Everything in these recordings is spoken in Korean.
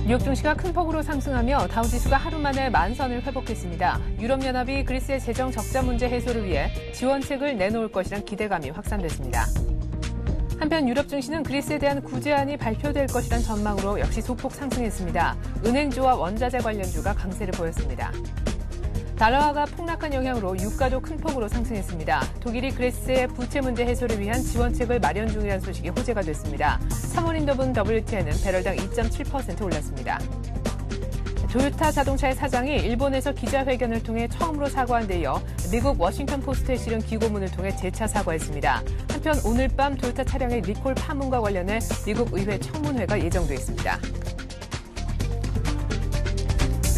뉴욕 증시가 큰 폭으로 상승하며 다우지수가 하루 만에 만선을 회복했습니다. 유럽연합이 그리스의 재정 적자 문제 해소를 위해 지원책을 내놓을 것이란 기대감이 확산됐습니다. 한편 유럽 증시는 그리스에 대한 구제안이 발표될 것이란 전망으로 역시 소폭 상승했습니다. 은행주와 원자재 관련주가 강세를 보였습니다. 달러화가 폭락한 영향으로 유가도 큰 폭으로 상승했습니다. 독일이 그리스의 부채 문제 해소를 위한 지원책을 마련 중이라는 소식이 호재가 됐습니다. 3월 인더분 WTI는 배럴당 2.7% 올랐습니다. 토요타 자동차의 사장이 일본에서 기자회견을 통해 처음으로 사과한 데 이어 미국 워싱턴 포스트에 실은 기고문을 통해 재차 사과했습니다. 한편 오늘 밤 토요타 차량의 리콜 파문과 관련해 미국 의회 청문회가 예정돼 있습니다.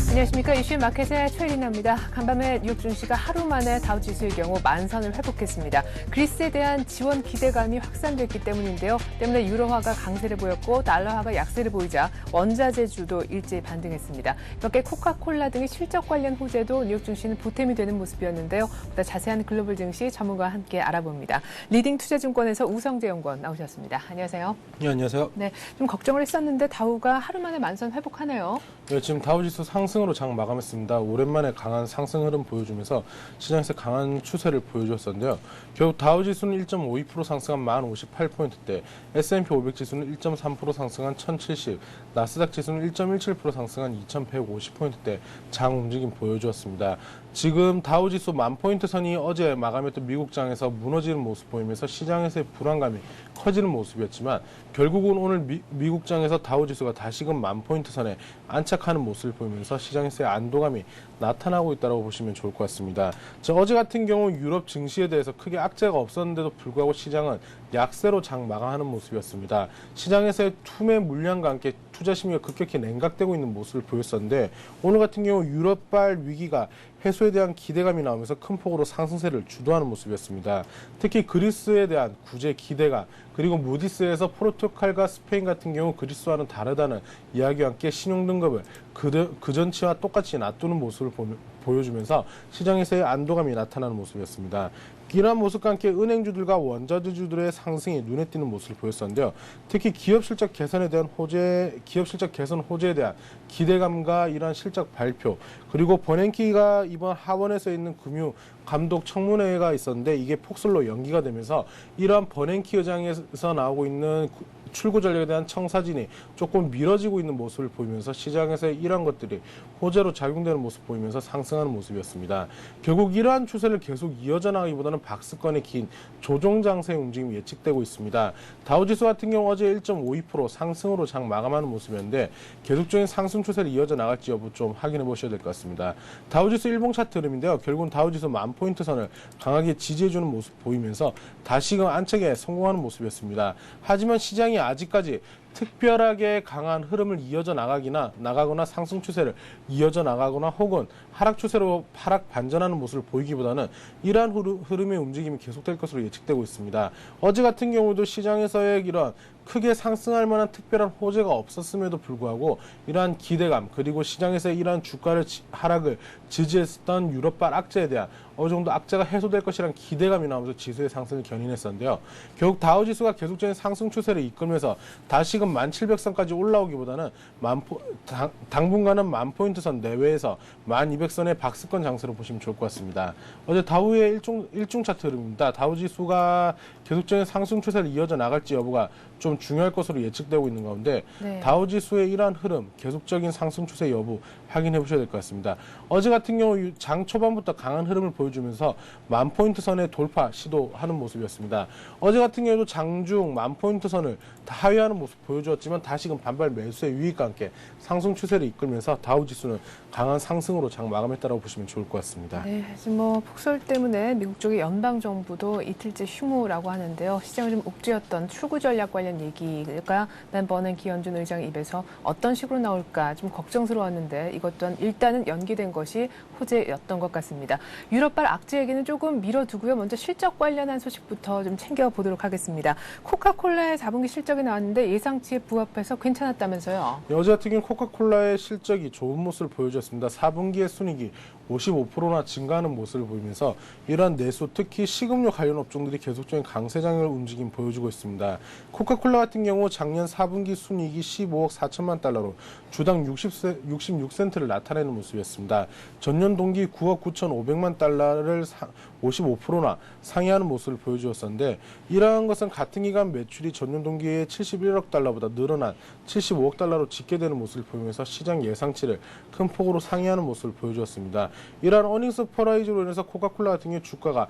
안녕하십니까. 이슈 마켓의 최리나입니다. 간밤에 뉴욕 증시가 하루 만에 다우지수의 경우 만선을 회복했습니다. 그리스에 대한 지원 기대감이 확산됐기 때문인데요. 때문에 유로화가 강세를 보였고 달러화가 약세를 보이자 원자재주도 일제히 반등했습니다. 이렇게 코카콜라 등의 실적 관련 호재도 뉴욕 증시는 보탬이 되는 모습이었는데요. 보다 자세한 글로벌 증시 전문가와 함께 알아봅니다. 리딩 투자증권에서 우성재 연구원 나오셨습니다. 안녕하세요. 네, 안녕하세요. 네, 좀 걱정을 했었는데 다우가 하루 만에 만선 회복하네요. 네, 지금 다우지수 상승으로 장 마감했습니다. 오랜만에 강한 상승 흐름 보여주면서 시장에서 강한 추세를 보여주었었는데요. 결국 다우지수는 1.52% 상승한 1058포인트대, S&P 500지수는 1.3% 상승한 1070, 나스닥 지수는 1.17% 상승한 2150포인트대 장 움직임 보여주었습니다. 지금 다우지수 10,000포인트 선이 어제 마감했던 미국장에서 무너지는 모습 보이면서 시장에서의 불안감이 커지는 모습이었지만 결국은 오늘 미국장에서 다우지수가 다시금 10,000포인트 선에 안착하는 모습을 보이면서 시장에서의 안도감이 나타나고 있다고 보시면 좋을 것 같습니다. 어제 같은 경우 유럽 증시에 대해서 크게 악재가 없었는데도 불구하고 시장은 약세로 장 마감하는 모습이었습니다. 시장에서의 투매 물량과 함께 투자 심리가 급격히 냉각되고 있는 모습을 보였었는데 오늘 같은 경우 유럽발 위기가 해소에 대한 기대감이 나오면서 큰 폭으로 상승세를 주도하는 모습이었습니다. 특히 그리스에 대한 구제 기대감, 그리고 무디스에서 포르투갈과 스페인 같은 경우 그리스와는 다르다는 이야기와 함께 신용등급을 그전치와 똑같이 놔두는 모습을 보여주면서 시장에서의 안도감이 나타나는 모습이었습니다. 이러한 모습과 함께 은행주들과 원자재주들의 상승이 눈에 띄는 모습을 보였었는데요. 특히 기업 실적 개선에 대한 기업 실적 개선 호재에 대한 기대감과 이러한 실적 발표, 그리고 버냉키가 이번 하원에서 있는 금융 감독 청문회가 있었는데 이게 폭설로 연기가 되면서 이러한 버냉키 의장에서 나오고 있는 출구 전략에 대한 청사진이 조금 미뤄지고 있는 모습을 보이면서 시장에서 이러한 것들이 호재로 작용되는 모습 보이면서 상승하는 모습이었습니다. 결국 이러한 추세를 계속 이어져 나가기보다는 박스권의 긴 조정 장세의 움직임이 예측되고 있습니다. 다우지수 같은 경우 어제 1.52% 상승으로 장 마감하는 모습이었는데 계속적인 상승 추세를 이어져 나갈지 여부 좀 확인해 보셔야 될 것 같습니다. 다우지수 일봉 차트 흐름인데요. 결국은 다우지수 10,000포인트 선을 강하게 지지해주는 모습 보이면서 다시금 안착에 성공하는 모습이었습니다. 하지만 시장이 아직까지 특별하게 강한 흐름을 이어져 나가거나 상승 추세를 이어져 나가거나 혹은 하락 추세로 하락 반전하는 모습을 보이기보다는 이러한 흐름의 움직임이 계속될 것으로 예측되고 있습니다. 어제 같은 경우도 시장에서의 이런 크게 상승할 만한 특별한 호재가 없었음에도 불구하고 이러한 기대감, 그리고 시장에서의 이러한 주가를 하락을 지지했던 유럽발 악재에 대한 어느 정도 악재가 해소될 것이라는 기대감이 나오면서 지수의 상승을 견인했었는데요. 결국 다우지수가 계속적인 상승 추세를 이끌면서 다시금 1700선까지 올라오기보다는 당분간은 10,000포인트 선 내외에서 1200선의 박스권 장세로 보시면 좋을 것 같습니다. 어제 다우의 일중 차트 흐름입니다. 다우지수가 계속적인 상승 추세를 이어져 나갈지 여부가 좀 중요할 것으로 예측되고 있는 가운데 네. 다우지수의 이러한 흐름, 계속적인 상승 추세 여부 확인해 보셔야 될 것 같습니다. 어제 같은 경우 장 초반부터 강한 흐름을 보여주면서 10,000포인트 선의 돌파 시도하는 모습이었습니다. 어제 같은 경우도 장중 10,000포인트 선을 하회하는 모습 보여주었지만 다시금 반발 매수의 유익과 함께 상승 추세를 이끌면서 다우지수는 강한 상승으로 장 마감했다고 보시면 좋을 것 같습니다. 네, 지금 폭설 때문에 미국 쪽의 연방정부도 이틀째 휴무라고 하는데요. 시장을 좀 옥죄었던 출구 전략 관련 얘기가 버냉키 연준 의장 입에서 어떤 식으로 나올까 좀 걱정스러웠는데 이것 또한 일단은 연기된 것이 호재였던 것 같습니다. 유럽발 악재 얘기는 조금 미뤄두고요. 먼저 실적 관련한 소식부터 좀 챙겨보도록 하겠습니다. 코카콜라의 4분기 실적이 나왔는데 예상치에 부합해서 괜찮았다면서요? 어제 같은 경우 코카콜라의 실적이 좋은 모습을 보여줬습니다. 4분기의 순이익이 55%나 증가하는 모습을 보이면서 이러한 내수, 특히 식음료 관련 업종들이 계속적인 강세장을 움직임 보여주고 있습니다. 코카콜라 같은 경우 작년 4분기 순이익이 15억 4천만 달러로 주당 66센트를 나타내는 모습이었습니다. 전년 동기 9억 9,500만 달러를 55%나 상회하는 모습을 보여주었었는데, 이러한 것은 같은 기간 매출이 전년 동기에 71억 달러보다 늘어난 75억 달러로 집계되는 모습을 보이면서 시장 예상치를 큰 폭으로 상회하는 모습을 보여주었습니다. 이러한 어닝스 퍼라이즈로 인해서 코카콜라 같은 경우 주가가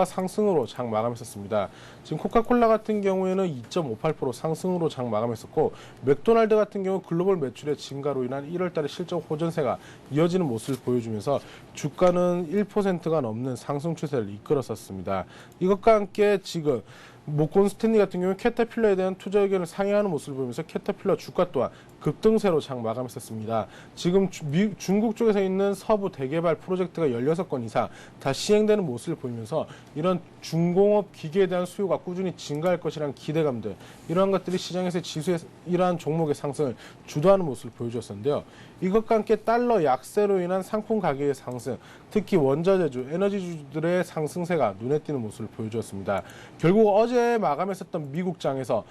상승으로 장 마감했었습니다. 지금 코카콜라 같은 경우에는 2.58% 상승으로 장 마감했었고, 맥도날드 같은 경우 글로벌 매출의 증가로 인한 1월달의 실적 호전세가 이어지는 모습을 보여주면서 주가는 1%가 넘는 상승 추세를 이끌었었습니다. 이것과 함께 지금 모건 스탠리 같은 경우는 캐터필러에 대한 투자 의견을 상회하는 모습을 보이면서 캐터필러 주가 또한 급등세로 장 마감했었습니다. 지금 중국 쪽에서 있는 서부 대개발 프로젝트가 16건 이상 다 시행되는 모습을 보이면서 이런 중공업 기계에 대한 수요가 꾸준히 증가할 것이라는 기대감들, 이러한 것들이 시장에서 지수의 이러한 종목의 상승을 주도하는 모습을 보여주었었는데요. 이것과 함께 달러 약세로 인한 상품 가격의 상승, 특히 원자재주, 에너지주들의 상승세가 눈에 띄는 모습을 보여주었습니다. 결국 어제 마감했었던 미국장에서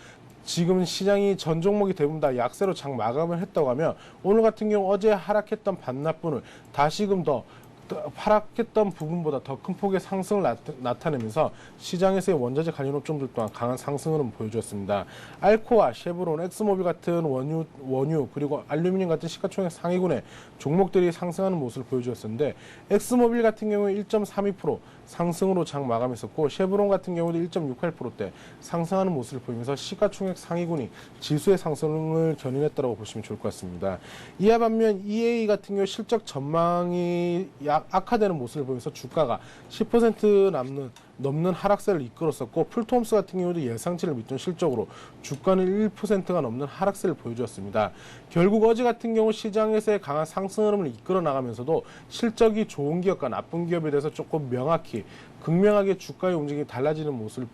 지금 시장이 전 종목이 대부분 다 약세로 장 마감을 했다고 하면, 오늘 같은 경우 어제 하락했던 반납분을 다시금 더 하락했던 부분보다 더 큰 폭의 상승을 나타내면서 시장에서의 원자재 관련 업종들 또한 강한 상승 흐름 보여주었습니다. 알코아, 쉐브론, 엑스모빌 같은 원유 그리고 알루미늄 같은 시가총액 상위군의 종목들이 상승하는 모습을 보여주었었는데, 엑스모빌 같은 경우에 1.32% 상승으로 장 마감했었고, 쉐브론 같은 경우도 1.68%대 상승하는 모습을 보이면서 시가총액 상위군이 지수의 상승을 견인했다고 보시면 좋을 것 같습니다. 이와 반면 EA 같은 경우 실적 전망이 악화되는 모습을 보면서 주가가 10% 넘는 하락세를 이끌었었고, 풀톰스 같은 경우도 예상치를 밑둔 실적으로 주가는 1%가 넘는 하락세를 보여주었습니다. 결국 어제 같은 경우 시장에서의 강한 상승 흐름을 이끌어 나가면서도 실적이 좋은 기업과 나쁜 기업에 대해서 조금 극명하게 주가의 움직임이 달라지는 모습을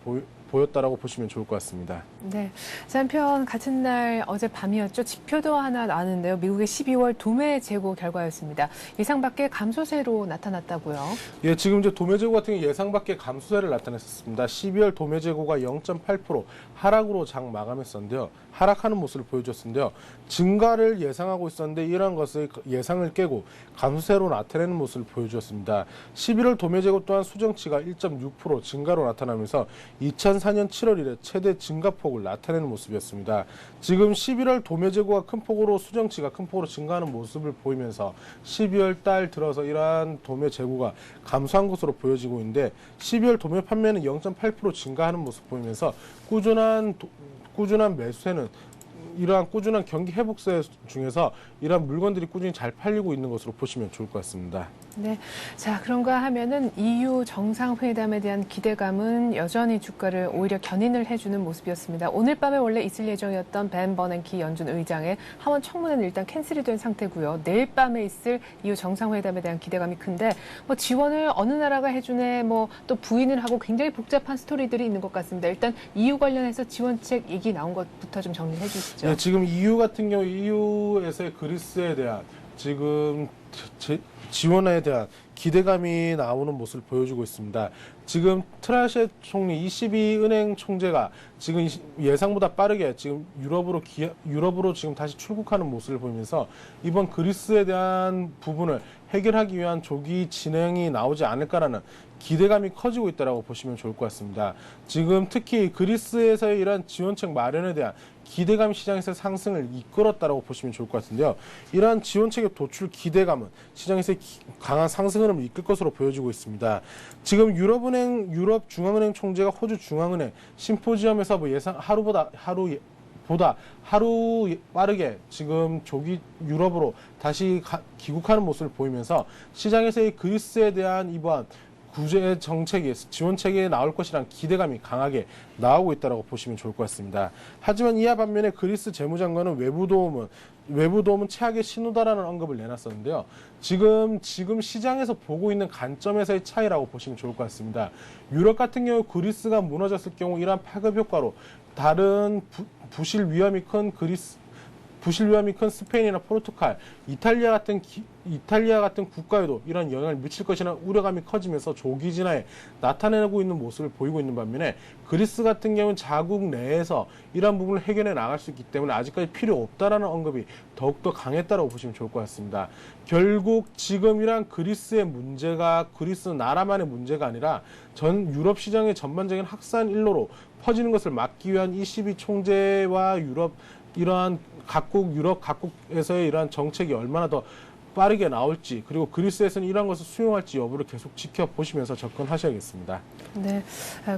보였다라고 보시면 좋을 것 같습니다. 네. 한편 같은 날 어제 밤이었죠. 지표도 하나 나왔는데요. 미국의 12월 도매 재고 결과였습니다. 예상 밖의 감소세로 나타났다고요? 예, 지금 이제 도매 재고 같은 경우 예상 밖의 감소세를 나타냈었습니다. 12월 도매 재고가 0.8% 하락으로 장 마감했었는데요. 하락하는 모습을 보여줬었는데요. 증가를 예상하고 있었는데 이러한 것을 예상을 깨고 감소세로 나타내는 모습을 보여주었습니다. 11월 도매 재고 또한 수정치가 1.6% 증가로 나타나면서 2004년 7월 이래 최대 증가폭을 나타내는 모습이었습니다. 지금 11월 도매 재고가 큰 폭으로 수정치가 큰 폭으로 증가하는 모습을 보이면서 12월 달 들어서 이러한 도매 재고가 감소한 것으로 보여지고 있는데, 12월 도매 판매는 0.8% 증가하는 모습 보이면서 꾸준한 매수세는 이러한 꾸준한 경기 회복세 중에서 이러한 물건들이 꾸준히 잘 팔리고 있는 것으로 보시면 좋을 것 같습니다. 네. 자, 그런가 하면은 EU 정상회담에 대한 기대감은 여전히 주가를 오히려 견인을 해주는 모습이었습니다. 오늘 밤에 원래 있을 예정이었던 벤 버냉키 연준 의장의 하원 청문회는 일단 캔슬이 된 상태고요. 내일 밤에 있을 EU 정상회담에 대한 기대감이 큰데, 지원을 어느 나라가 해주네, 또 부인을 하고 굉장히 복잡한 스토리들이 있는 것 같습니다. 일단 EU 관련해서 지원책 얘기 나온 것부터 좀 정리해 주시죠. 네, 지금 EU 같은 경우 EU에서의 그리스에 대한 지금 지원에 대한 기대감이 나오는 모습을 보여주고 있습니다. 지금 트라셰 총리, ECB 은행 총재가 지금 예상보다 빠르게 지금 유럽으로 지금 다시 출국하는 모습을 보이면서 이번 그리스에 대한 부분을 해결하기 위한 조기 진행이 나오지 않을까라는 기대감이 커지고 있다고 보시면 좋을 것 같습니다. 지금 특히 그리스에서의 이러한 지원책 마련에 대한 기대감이 시장에서 상승을 이끌었다고 보시면 좋을 것 같은데요. 이러한 지원책의 도출 기대감은 시장에서 강한 상승 흐름을 이끌 것으로 보여지고 있습니다. 지금 유럽 중앙은행 총재가 호주 중앙은행 심포지엄에서 하루 빠르게 지금 유럽으로 다시 귀국하는 모습을 보이면서 시장에서의 그리스에 대한 이번 구제 정책이 지원책이 나올 것이라는 기대감이 강하게 나오고 있다고 보시면 좋을 것 같습니다. 하지만 이와 반면에 그리스 재무장관은 외부 도움은 최악의 신호다라는 언급을 내놨었는데요. 지금 시장에서 보고 있는 관점에서의 차이라고 보시면 좋을 것 같습니다. 유럽 같은 경우 그리스가 무너졌을 경우 이러한 파급 효과로 다른 부실 위험이 큰 부실 위험이 큰 스페인이나 포르투갈, 이탈리아 같은 국가에도 이런 영향을 미칠 것이라는 우려감이 커지면서 조기 진화에 나타내고 있는 모습을 보이고 있는 반면에 그리스 같은 경우는 자국 내에서 이러한 부분을 해결해 나갈 수 있기 때문에 아직까지 필요 없다라는 언급이 더욱더 강했다고 보시면 좋을 것 같습니다. 결국 지금 이러한 그리스의 문제가 그리스 나라만의 문제가 아니라 전 유럽 시장의 전반적인 확산 일로로 퍼지는 것을 막기 위한 ECB 총재와 이러한 유럽 각국에서의 이러한 정책이 얼마나 더 빠르게 나올지, 그리고 그리스에서는 이러한 것을 수용할지 여부를 계속 지켜보시면서 접근하셔야겠습니다. 네,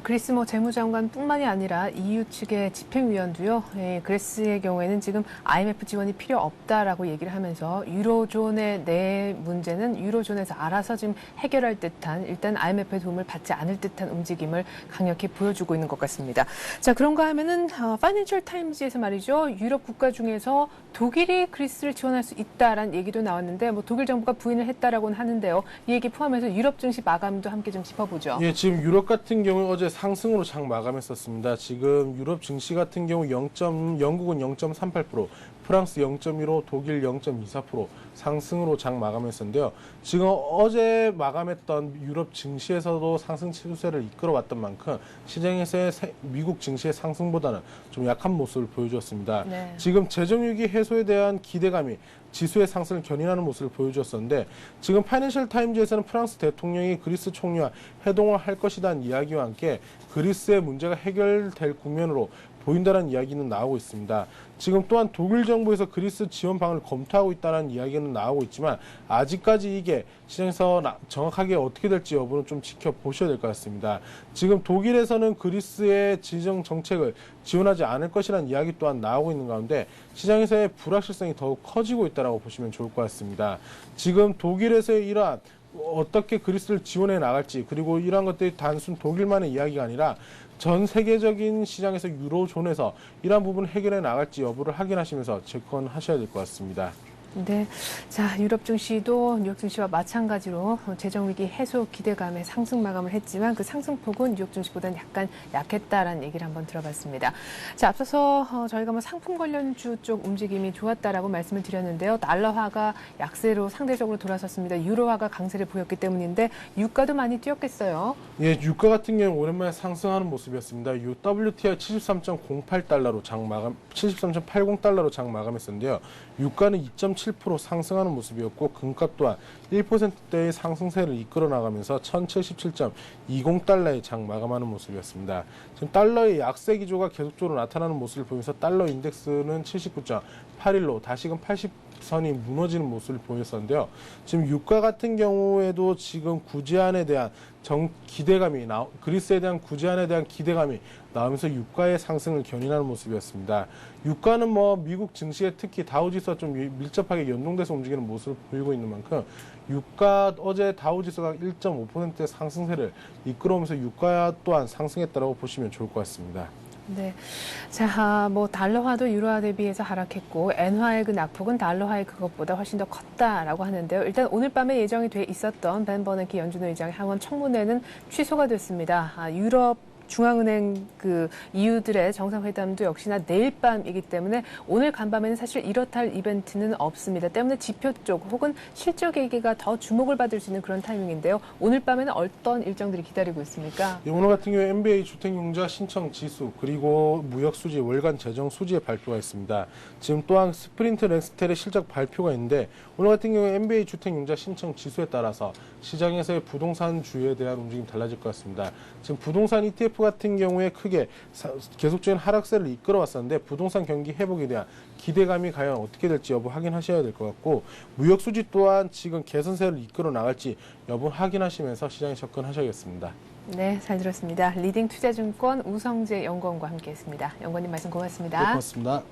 그리스 재무장관뿐만이 아니라 EU 측의 집행위원도요. 그리스의 경우에는 지금 IMF 지원이 필요 없다라고 얘기를 하면서 유로존의 내 문제는 유로존에서 알아서 지금 해결할 듯한, 일단 IMF의 도움을 받지 않을 듯한 움직임을 강력히 보여주고 있는 것 같습니다. 자, 그런가 하면은 파이낸셜 타임즈에서 말이죠. 유럽 국가 중에서 독일이 그리스를 지원할 수 있다라는 얘기도 나왔는데 독일 정부가 부인을 했다라고는 하는데요. 이 얘기 포함해서 유럽 증시 마감도 함께 좀 짚어보죠. 예, 지금 유럽 같은 경우 어제 상승으로 장 마감했었습니다. 지금 유럽 증시 같은 경우 영국은 0.38%, 프랑스 0.15%, 독일 0.24% 상승으로 장 마감했었는데요. 지금 어제 마감했던 유럽 증시에서도 상승 추세를 이끌어왔던 만큼 시장에서의 미국 증시의 상승보다는 좀 약한 모습을 보여주었습니다. 네. 지금 재정위기 해소에 대한 기대감이 지수의 상승을 견인하는 모습을 보여주었었는데, 지금 파이낸셜 타임즈에서는 프랑스 대통령이 그리스 총리와 회동을 할 것이라는 이야기와 함께 그리스의 문제가 해결될 국면으로 보인다는 이야기는 나오고 있습니다. 지금 또한 독일 정부에서 그리스 지원 방안을 검토하고 있다는 이야기는 나오고 있지만 아직까지 이게 시장에서 정확하게 어떻게 될지 여부는 좀 지켜보셔야 될 것 같습니다. 지금 독일에서는 그리스의 지정 정책을 지원하지 않을 것이라는 이야기 또한 나오고 있는 가운데 시장에서의 불확실성이 더욱 커지고 있다고 보시면 좋을 것 같습니다. 지금 독일에서의 이러한 어떻게 그리스를 지원해 나갈지, 그리고 이러한 것들이 단순 독일만의 이야기가 아니라 전 세계적인 시장에서 유로존에서 이러한 부분을 해결해 나갈지 여부를 확인하시면서 접근하셔야 될 것 같습니다. 네, 자, 유럽 증시도 뉴욕 증시와 마찬가지로 재정위기 해소 기대감에 상승 마감을 했지만 그 상승폭은 뉴욕 증시보다는 약간 약했다라는 얘기를 한번 들어봤습니다. 자, 앞서서 저희가 상품 관련주 쪽 움직임이 좋았다라고 말씀을 드렸는데요. 달러화가 약세로 상대적으로 돌아섰습니다. 유로화가 강세를 보였기 때문인데 유가도 많이 뛰었겠어요. 예, 유가 같은 경우는 오랜만에 상승하는 모습이었습니다. WTI 73.08달러로 73.80달러로 장 마감했었는데요. 유가는 2.7% 상승하는 모습이었고 금값 또한 1%대의 상승세를 이끌어 나가면서 1077.20달러에 장 마감하는 모습이었습니다. 지금 달러의 약세 기조가 계속적으로 나타나는 모습을 보면서 달러 인덱스는 79.81로 다시금 80선이 무너지는 모습을 보였었는데요. 지금 유가 같은 경우에도 지금 구제안에 대한 그리스에 대한 구제안에 대한 기대감이 나오면서 유가의 상승을 견인하는 모습이었습니다. 유가는 미국 증시에 특히 다우지수와 좀 밀접하게 연동돼서 움직이는 모습을 보이고 있는 만큼 유가 어제 다우지수가 1.5%의 상승세를 이끌어오면서 유가 또한 상승했다고 보시면 좋을 것 같습니다. 네. 자, 달러화도 유로화 대비해서 하락했고, 엔화의 그 낙폭은 달러화의 그것보다 훨씬 더 컸다라고 하는데요. 일단 오늘 밤에 예정이 돼 있었던 벤 버냉키 연준 의장의 하원 청문회는 취소가 됐습니다. 유럽 중앙은행 EU들의 정상회담도 역시나 내일 밤이기 때문에 오늘 간밤에는 사실 이렇다 할 이벤트는 없습니다. 때문에 지표 쪽 혹은 실적 얘기가 더 주목을 받을 수 있는 그런 타이밍인데요. 오늘 밤에는 어떤 일정들이 기다리고 있습니까? 오늘 같은 경우에 NBA 주택융자 신청 지수, 그리고 무역 수지, 월간 재정 수지의 발표가 있습니다. 지금 또한 스프린트 랭스텔의 실적 발표가 있는데 오늘 같은 경우에 NBA 주택융자 신청 지수에 따라서 시장에서의 부동산주에 대한 움직임이 달라질 것 같습니다. 지금 부동산 ETF 같은 경우에 크게 계속적인 하락세를 이끌어왔었는데 부동산 경기 회복에 대한 기대감이 과연 어떻게 될지 여부 확인하셔야 될 것 같고, 무역 수지 또한 지금 개선세를 이끌어 나갈지 여부 확인하시면서 시장에 접근하셔야겠습니다. 네, 잘 들었습니다. 리딩 투자증권 우성재 연구원과 함께했습니다. 연구원님 말씀 고맙습니다. 네, 고맙습니다.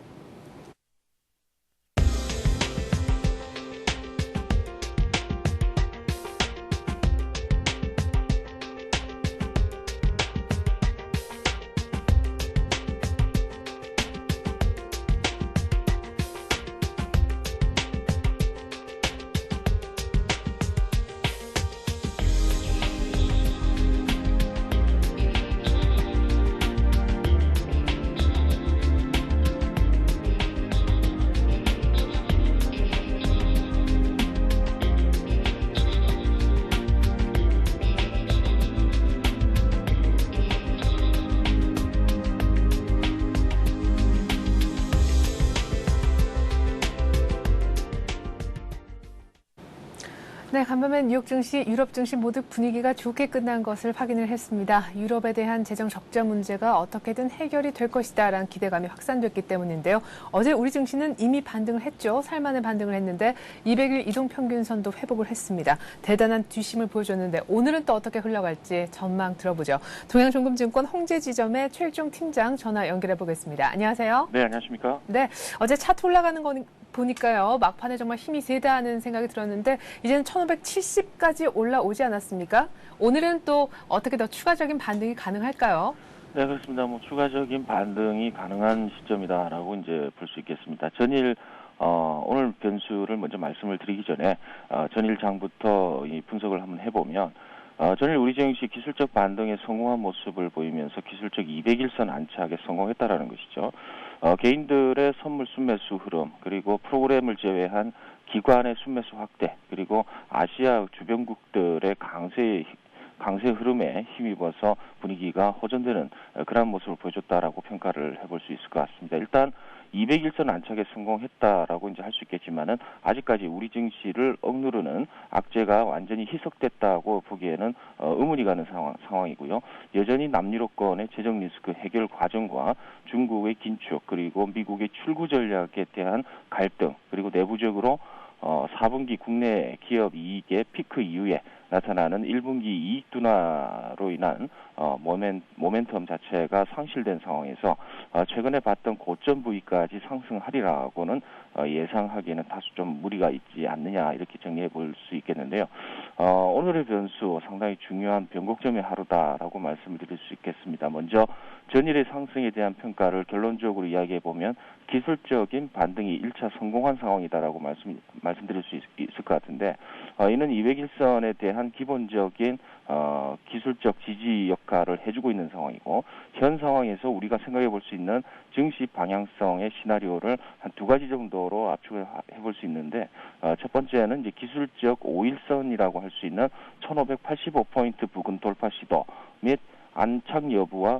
네, 간밤엔 뉴욕 증시, 유럽 증시 모두 분위기가 좋게 끝난 것을 확인을 했습니다. 유럽에 대한 재정 적자 문제가 어떻게든 해결이 될 것이다라는 기대감이 확산됐기 때문인데요. 어제 우리 증시는 이미 반등을 했죠. 살만한 반등을 했는데 200일 이동평균선도 회복을 했습니다. 대단한 뒷심을 보여줬는데 오늘은 또 어떻게 흘러갈지 전망 들어보죠. 동양종금증권 홍제지점의 최일종 팀장 전화 연결해 보겠습니다. 안녕하세요. 네, 안녕하십니까? 네, 어제 차트 올라가는 거 보니까요. 막판에 정말 힘이 세다 하는 생각이 들었는데 이제는 1570까지 올라오지 않았습니까? 오늘은 또 어떻게 더 추가적인 반등이 가능할까요? 네, 그렇습니다. 추가적인 반등이 가능한 시점이다라고 이제 볼 수 있겠습니다. 전일 오늘 변수를 먼저 말씀을 드리기 전에 전일 장부터 이 분석을 한번 해보면 전일 우리 증시 기술적 반등에 성공한 모습을 보이면서 기술적 200일선 안착에 성공했다라는 것이죠. 개인들의 선물 순매수 흐름, 그리고 프로그램을 제외한 기관의 순매수 확대, 그리고 아시아 주변국들의 강세 흐름에 힘입어서 분위기가 호전되는 그런 모습을 보여줬다라고 평가를 해볼 수 있을 것 같습니다. 일단 200일선 안착에 성공했다라고 이제 할 수 있겠지만은 아직까지 우리 증시를 억누르는 악재가 완전히 희석됐다고 보기에는 의문이 가는 상황이고요. 여전히 남유럽권의 재정 리스크 해결 과정과 중국의 긴축, 그리고 미국의 출구 전략에 대한 갈등, 그리고 내부적으로 4분기 국내 기업 이익의 피크 이후에 나타나는 1분기 이익 둔화로 인한 모멘텀 자체가 상실된 상황에서 최근에 봤던 고점 부위까지 상승하리라고는 예상하기에는 다소 좀 무리가 있지 않느냐, 이렇게 정리해 볼 수 있겠는데요. 오늘의 변수 상당히 중요한 변곡점의 하루다라고 말씀을 드릴 수 있겠습니다. 먼저 전일의 상승에 대한 평가를 결론적으로 이야기해 보면 기술적인 반등이 1차 성공한 상황이다라고 말씀드릴 수 있을 것 같은데, 이는 200일선에 대한 기본적인 기술적 지지 역할을 해주고 있는 상황이고, 현 상황에서 우리가 생각해 볼 수 있는 증시 방향성의 시나리오를 한 두 가지 정도로 압축을 해볼 수 있는데, 첫 번째는 이제 기술적 5일선이라고 할 수 있는 1585포인트 부근 돌파 시도 및 안착 여부와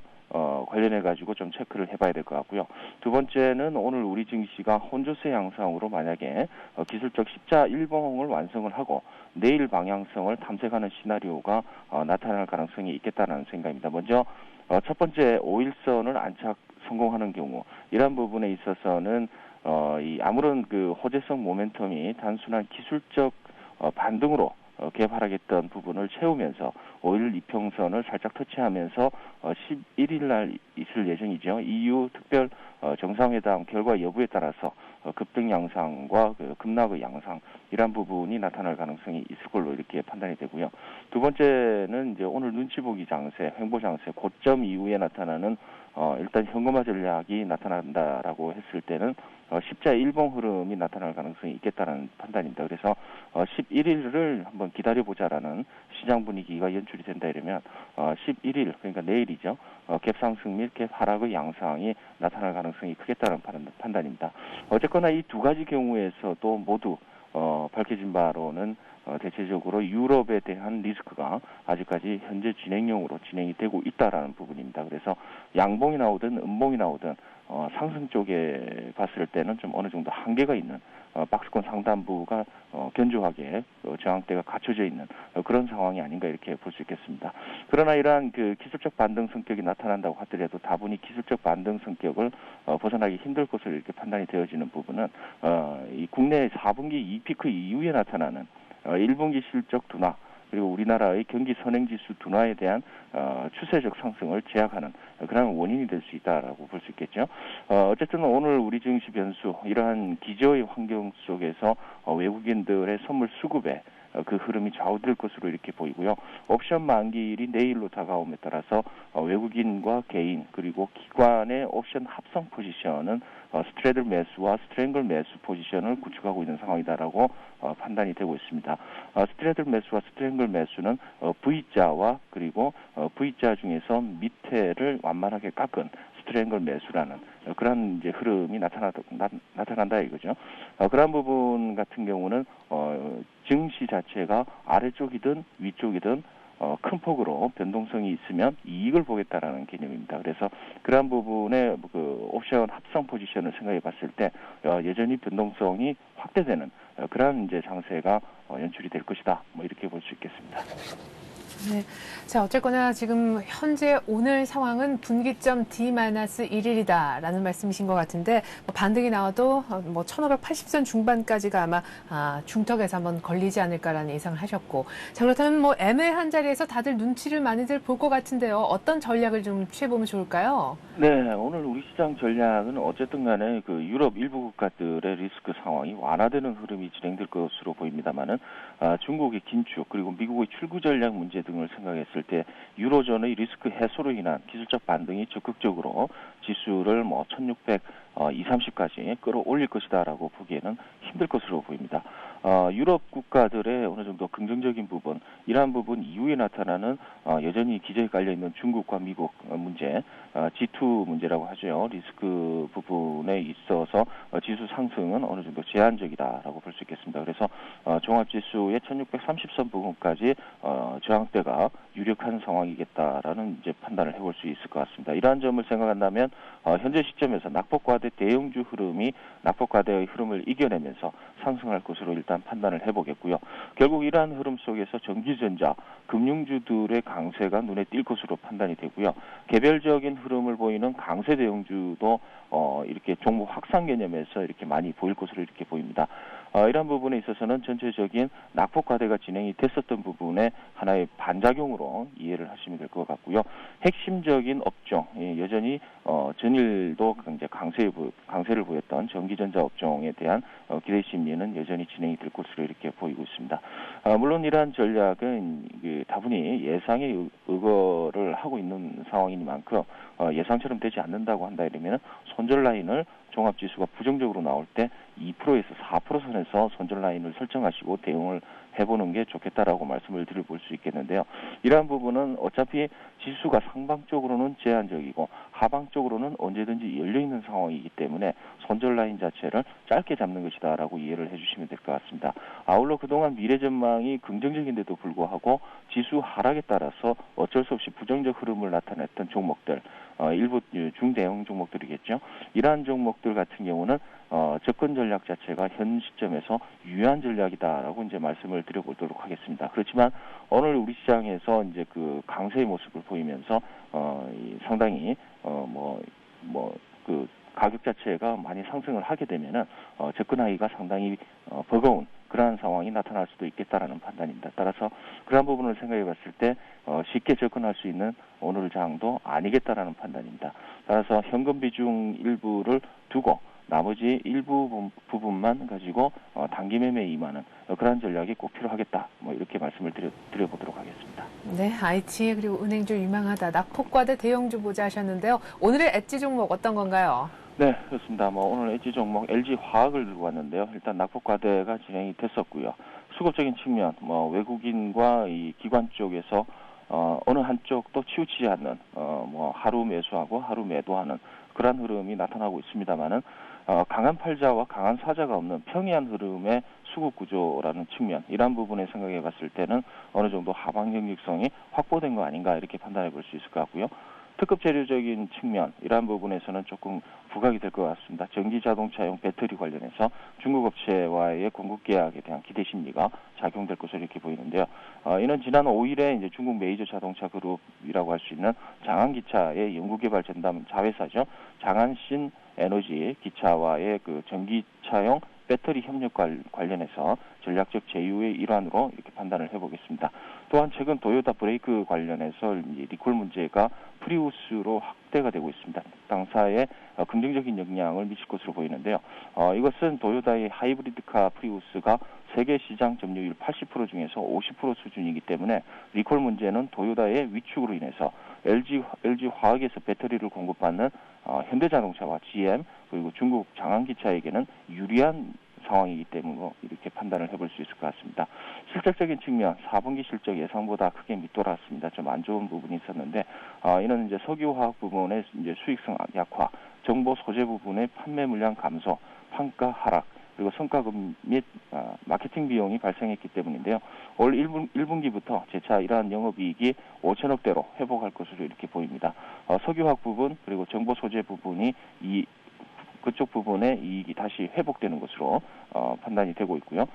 관련해가지고 좀 체크를 해봐야 될 것 같고요. 두 번째는 오늘 우리 증시가 혼조세 양상으로 만약에 기술적 십자 일봉을 완성을 하고 내일 방향성을 탐색하는 시나리오가 나타날 가능성이 있겠다는 생각입니다. 먼저 첫 번째 5일선을 안착 성공하는 경우, 이러한 부분에 있어서는 아무런 그 호재성 모멘텀이 단순한 기술적 반등으로 개발하겠던 부분을 채우면서 5일 이평선을 살짝 터치하면서 11일 날 있을 예정이죠. EU 특별 정상회담 결과 여부에 따라서 급등 양상과 급락의 양상, 이런 부분이 나타날 가능성이 있을 걸로 이렇게 판단이 되고요. 두 번째는 이제 오늘 눈치 보기 장세, 횡보 장세, 고점 이후에 나타나는 일단 현금화 전략이 나타난다라고 했을 때는 십자 일봉 흐름이 나타날 가능성이 있겠다는 판단입니다. 그래서 11일을 한번 기다려보자라는 시장 분위기가 연출이 된다 이러면 11일, 그러니까 내일이죠. 갭 상승 및 갭 하락의 양상이 나타날 가능성이 크겠다는 판단입니다. 어쨌거나 이 두 가지 경우에서도 모두 밝혀진 바로는 대체적으로 유럽에 대한 리스크가 아직까지 현재 진행형으로 진행이 되고 있다라는 부분입니다. 그래서 양봉이 나오든 음봉이 나오든 상승 쪽에 봤을 때는 좀 어느 정도 한계가 있는 박스권 상단부가 견조하게 저항대가 갖춰져 있는 그런 상황이 아닌가, 이렇게 볼 수 있겠습니다. 그러나 이러한 그 기술적 반등 성격이 나타난다고 하더라도 다분히 기술적 반등 성격을 벗어나기 힘들 것으로 이렇게 판단이 되어지는 부분은 이 국내 4분기 이피크 이후에 나타나는 1분기 실적 둔화, 그리고 우리나라의 경기 선행지수 둔화에 대한 추세적 상승을 제약하는 그런 원인이 될 수 있다라고 볼 수 있겠죠. 어쨌든 오늘 우리 증시 변수, 이러한 기저의 환경 속에서 외국인들의 선물 수급에 그 흐름이 좌우될 것으로 이렇게 보이고요. 옵션 만기일이 내일로 다가옴에 따라서 외국인과 개인 그리고 기관의 옵션 합성 포지션은 스트레들 매수와 스트랭글 매수 포지션을 구축하고 있는 상황이다라고 판단이 되고 있습니다. 스트레들 매수와 스트랭글 매수는 V자와 그리고 V자 중에서 밑에를 완만하게 깎은 스트랭글 매수라는 그런 이제 흐름이 나타난다 이거죠. 그런 부분 같은 경우는 증시 자체가 아래쪽이든 위쪽이든 큰 폭으로 변동성이 있으면 이익을 보겠다라는 개념입니다. 그래서 그러한 부분에 그 옵션 합성 포지션을 생각해 봤을 때 여전히 변동성이 확대되는 그러한 이제 장세가 연출이 될 것이다. 뭐 이렇게 볼 수 있겠습니다. 네. 자, 어쨌거나 지금 현재 오늘 상황은 분기점 D-1일이다라는 말씀이신 것 같은데, 반등이 나와도 1580선 중반까지가 아마 중턱에서 한번 걸리지 않을까라는 예상을 하셨고, 자, 그렇다면 애매한 자리에서 다들 눈치를 많이들 볼 것 같은데요. 어떤 전략을 좀 취해보면 좋을까요? 네, 오늘 우리 시장 전략은 어쨌든 간에 그 유럽 일부 국가들의 리스크 상황이 완화되는 흐름이 진행될 것으로 보입니다만은 중국의 긴축 그리고 미국의 출구 전략 문제 등을 생각했을 때 유로존의 리스크 해소로 인한 기술적 반등이 적극적으로 지수를 1620~30까지 끌어올릴 것이다라고 보기에는 힘들 것으로 보입니다. 유럽 국가들의 어느 정도 긍정적인 부분, 이러한 부분 이후에 나타나는 여전히 기저에 깔려 있는 중국과 미국 문제, G2 문제라고 하죠. 리스크 부분에 있어서 지수 상승은 어느 정도 제한적이다라고 볼 수 있겠습니다. 그래서 종합지수의 1630선 부분까지 저항대가 유력한 상황이겠다라는 이제 판단을 해볼 수 있을 것 같습니다. 이러한 점을 생각한다면 현재 시점에서 낙폭과대 대형주 흐름이 낙폭과대의 흐름을 이겨내면서 상승할 것으로 일단 판단을 해보겠고요. 결국 이러한 흐름 속에서 전기전자, 금융주들의 강세가 눈에 띌 것으로 판단이 되고요. 개별적인 흐름을 보이는 강세 대형주도 이렇게 종목 확산 개념에서 이렇게 많이 보일 것으로 이렇게 보입니다. 이러한 부분에 있어서는 전체적인 낙폭과대가 진행이 됐었던 부분에 하나의 반작용으로 이해를 하시면 될 것 같고요. 핵심적인 업종, 여전히 전일도 이제 강세를 보였던 전기전자 업종에 대한 기대 심리는 여전히 진행이 될 것으로 이렇게 보이고 있습니다. 물론 이러한 전략은 다분히 예상에 의거를 하고 있는 상황이니만큼 예상처럼 되지 않는다고 한다 이러면 손절 라인을 종합지수가 부정적으로 나올 때 2%에서 4% 선에서 손절 라인을 설정하시고 대응을 해보는 게 좋겠다라고 말씀을 드려볼 수 있겠는데요. 이러한 부분은 어차피 지수가 상방적으로는 제한적이고 하방적으로는 언제든지 열려있는 상황이기 때문에 손절 라인 자체를 짧게 잡는 것이다라고 이해를 해주시면 될 것 같습니다. 아울러 그동안 미래 전망이 긍정적인데도 불구하고 지수 하락에 따라서 어쩔 수 없이 부정적 흐름을 나타냈던 종목들, 일부 중대형 종목들이겠죠. 이러한 종목들 같은 경우는 접근 전략 자체가 현 시점에서 유효한 전략이다라고 이제 말씀을 드려보도록 하겠습니다. 그렇지만 오늘 우리 시장에서 이제 그 강세의 모습을 보이면서 상당히 그 가격 자체가 많이 상승을 하게 되면은 접근하기가 상당히 버거운 그러한 상황이 나타날 수도 있겠다라는 판단입니다. 따라서 그러한 부분을 생각해 봤을 때 쉽게 접근할 수 있는 오늘 장도 아니겠다라는 판단입니다. 따라서 현금 비중 일부를 두고 나머지 일부 부분만 가지고 단기 매매에 임하는 그러한 전략이 꼭 필요하겠다. 뭐 이렇게 말씀을 드려보도록 하겠습니다. 네, IT 그리고 은행주 유망하다. 낙폭과대 대형주 보자 하셨는데요. 오늘의 엣지 종목 어떤 건가요? 네, 그렇습니다. 오늘 엣지 종목 LG 화학을 들고 왔는데요. 일단 낙폭과대가 진행이 됐었고요. 수급적인 측면, 외국인과 이 기관 쪽에서 어느 한쪽도 치우치지 않는 하루 매수하고 하루 매도하는 그런 흐름이 나타나고 있습니다만은 강한 팔자와 강한 사자가 없는 평이한 흐름의 수급 구조라는 측면, 이러한 부분에 생각해 봤을 때는 어느 정도 하방 경직성이 확보된 거 아닌가 이렇게 판단해 볼 수 있을 것 같고요. 특급 재료적인 측면, 이러한 부분에서는 조금 부각이 될 것 같습니다. 전기 자동차용 배터리 관련해서 중국 업체와의 공급 계약에 대한 기대 심리가 작용될 것으로 이렇게 보이는데요. 이는 지난 5일에 이제 중국 메이저 자동차 그룹이라고 할 수 있는 장안기차의 연구개발 전담 자회사죠. 장안신 에너지 기차와의 그 전기차용 배터리 협력 관련해서 전략적 제휴의 일환으로 이렇게 판단을 해보겠습니다. 또한 최근 도요타 브레이크 관련해서 리콜 문제가 프리우스로 확대가 되고 있습니다. 당사에 긍정적인 영향을 미칠 것으로 보이는데요. 이것은 도요타의 하이브리드카 프리우스가 세계 시장 점유율 80% 중에서 50% 수준이기 때문에 리콜 문제는 도요타의 위축으로 인해서 LG 화학에서 배터리를 공급받는 현대자동차와 GM 그리고 중국 장안기차에게는 유리한 상황이기 때문에 이렇게 판단을 해볼 수 있을 것 같습니다. 실적적인 측면, 4분기 실적 예상보다 크게 밑돌았습니다. 좀 안 좋은 부분이 있었는데, 이는 이제 석유화학 부분의 이제 수익성 약화, 정보 소재 부분의 판매 물량 감소, 판가 하락, 그리고 성과금 및 마케팅 비용이 발생했기 때문인데요. 올 1분기부터 재차 이러한 영업이익이 5천억대로 회복할 것으로 이렇게 보입니다. 석유화학 부분 그리고 정보 소재 부분이 그쪽 부분의 이익이 다시 회복되는 것으로 판단이 되고 있고요.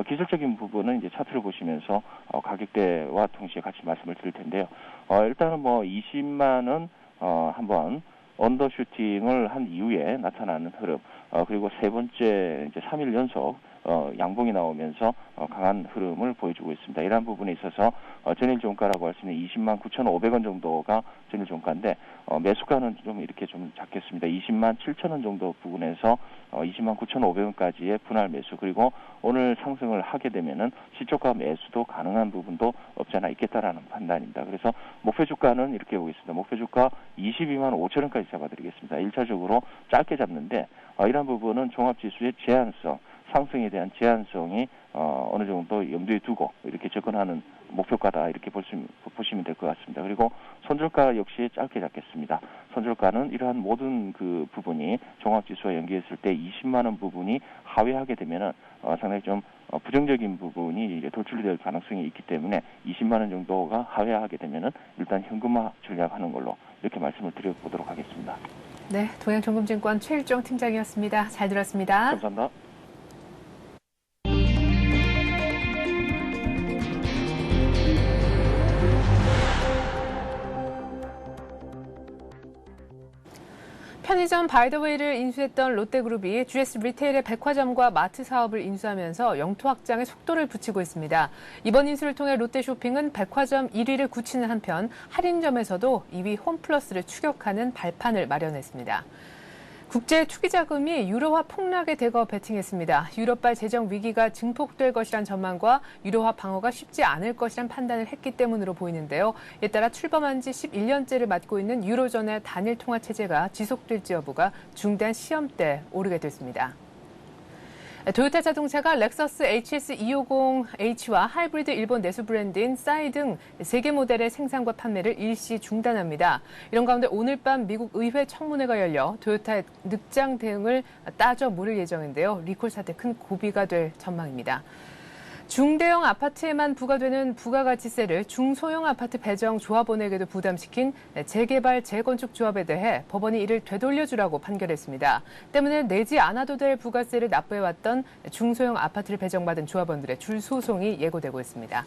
기술적인 부분은 이제 차트를 보시면서 가격대와 동시에 같이 말씀을 드릴 텐데요. 일단은 뭐 20만 원 한번 언더슈팅을 한 이후에 나타나는 흐름, 그리고 세 번째 이제 3일 연속 양봉이 나오면서 강한 흐름을 보여주고 있습니다. 이러한 부분에 있어서 전일 종가라고 할 수 있는 20만 9,500원 정도가 전일 종가인데 매수가는 좀 이렇게 좀 작겠습니다. 20만 7천원 정도 부근에서 20만 9,500원까지의 분할 매수, 그리고 오늘 상승을 하게 되면은 시초가 매수도 가능한 부분도 없지 않아 있겠다라는 판단입니다. 그래서 목표 주가는 이렇게 보겠습니다. 목표 주가 22만 5천원까지 잡아드리겠습니다. 1차적으로 짧게 잡는데 이러한 부분은 종합지수의 제한성, 상승에 대한 제한성이 어느 정도 염두에 두고 이렇게 접근하는 목표가다, 이렇게 보시면 될 것 같습니다. 그리고 손절가 역시 짧게 잡겠습니다. 손절가는 이러한 모든 그 부분이 종합지수와 연계했을 때 20만 원 부분이 하회하게 되면은 상당히 좀 부정적인 부분이 이제 돌출될 가능성이 있기 때문에 20만 원 정도가 하회하게 되면은 일단 현금화 전략하는 걸로 이렇게 말씀을 드려보도록 하겠습니다. 네, 동양정금증권 최일종 팀장이었습니다. 잘 들었습니다. 감사합니다. 편의점 바이더웨이를 인수했던 롯데그룹이 GS 리테일의 백화점과 마트 사업을 인수하면서 영토 확장에 속도를 붙이고 있습니다. 이번 인수를 통해 롯데쇼핑은 백화점 1위를 굳히는 한편 할인점에서도 2위 홈플러스를 추격하는 발판을 마련했습니다. 국제 투기자금이 유로화 폭락에 대거 베팅했습니다. 유럽발 재정 위기가 증폭될 것이란 전망과 유로화 방어가 쉽지 않을 것이란 판단을 했기 때문으로 보이는데요. 이에 따라 출범한 지 11년째를 맞고 있는 유로존의 단일 통화 체제가 지속될지 여부가 중대한 시험대에 오르게 됐습니다. 도요타 자동차가 렉서스 HS250H와 하이브리드 일본 내수 브랜드인 싸이 등 3개 모델의 생산과 판매를 일시 중단합니다. 이런 가운데 오늘 밤 미국 의회 청문회가 열려 도요타의 늑장 대응을 따져 물을 예정인데요. 리콜 사태 큰 고비가 될 전망입니다. 중대형 아파트에만 부과되는 부가가치세를 중소형 아파트 배정 조합원에게도 부담시킨 재개발 재건축 조합에 대해 법원이 이를 되돌려주라고 판결했습니다. 때문에 내지 않아도 될 부가세를 납부해왔던 중소형 아파트를 배정받은 조합원들의 줄 소송이 예고되고 있습니다.